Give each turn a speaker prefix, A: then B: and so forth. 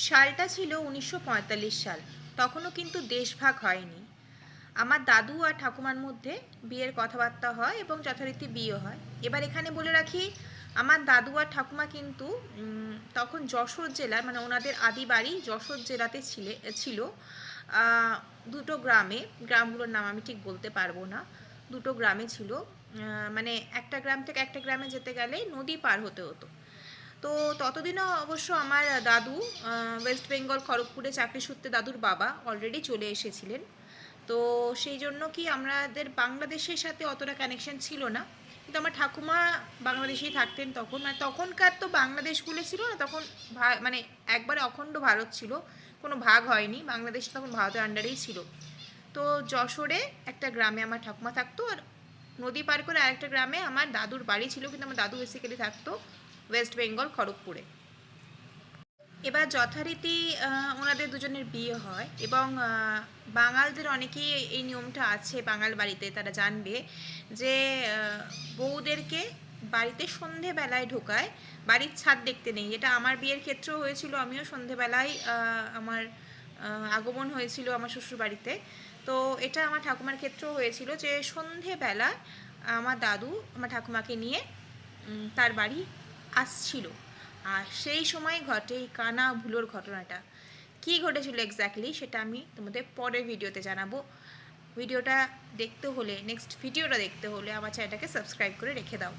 A: সালটা ছিল ১৯৪৫ সাল। তখনও কিন্তু দেশভাগ হয়নি। আমার দাদু আর ঠাকুমার মধ্যে বিয়ের কথাবার্তা হয় এবং যথারীতি বিয়ে হয়। এবার এখানে বলে রাখি, আমার দাদু আর ঠাকুমা কিন্তু তখন যশোর জেলার, মানে ওনাদের আদি বাড়ি যশোর জেলাতে ছিল। দুটো গ্রামে, গ্রামগুলোর নাম আমি ঠিক বলতে পারবো না, দুটো গ্রামে ছিল। মানে একটা গ্রাম থেকে একটা গ্রামে যেতে গেলে নদী পার হতে হতো। তো ততদিনও অবশ্য আমার দাদু ওয়েস্ট বেঙ্গল খড়গপুরে চাকরি সূত্রে দাদুর বাবা অলরেডি চলে এসেছিলেন। তো সেই জন্য কি আমাদের বাংলাদেশের সাথে অতটা কানেকশন ছিল না, কিন্তু আমার ঠাকুমা বাংলাদেশেই থাকতেন তখন। মানে তখনকার তো বাংলাদেশ বলে ছিল না, তখন মানে একবারে অখণ্ড ভারত ছিল, কোনো ভাগ হয়নি, বাংলাদেশ তখন ভারতের আন্ডারেই ছিল। তো যশোরে একটা গ্রামে আমার ঠাকুমা থাকতো, আর নদী পার করে আরেকটা গ্রামে আমার দাদুর বাড়ি ছিল, কিন্তু আমার দাদু বেসিক্যালি থাকতো ওয়েস্ট বেঙ্গল খড়গপুরে। এবার যথারীতি ওনাদের দুজনের বিয়ে হয় এবং বাঙালদের অনেকেই এই নিয়মটা আছে, বাঙাল বাড়িতে তারা জানবে যে বউদেরকে বাড়িতে সন্ধেবেলায় ঢোকায়, বাড়ির ছাদ দেখতে নেই। এটা আমার বিয়ের ক্ষেত্রেও হয়েছিল, আমিও সন্ধেবেলায় আমার আগমন হয়েছিল আমার শ্বশুর বাড়িতে। তো এটা আমার ঠাকুমার ক্ষেত্রেও হয়েছিল যে সন্ধেবেলা আমার দাদু আমার ঠাকুমাকে নিয়ে তার বাড়ি আসছিল। আর সেই সময় ঘটে এই কানা ভুলোর ঘটনাটা। কী ঘটেছিল এক্স্যাক্টলি সেটা আমি তোমাদের পরের ভিডিওতে জানাবো। ভিডিওটা দেখতে হলে, নেক্সট ভিডিওটা দেখতে হলে আমার চ্যানেলটাকে সাবস্ক্রাইব করে রেখে দাও।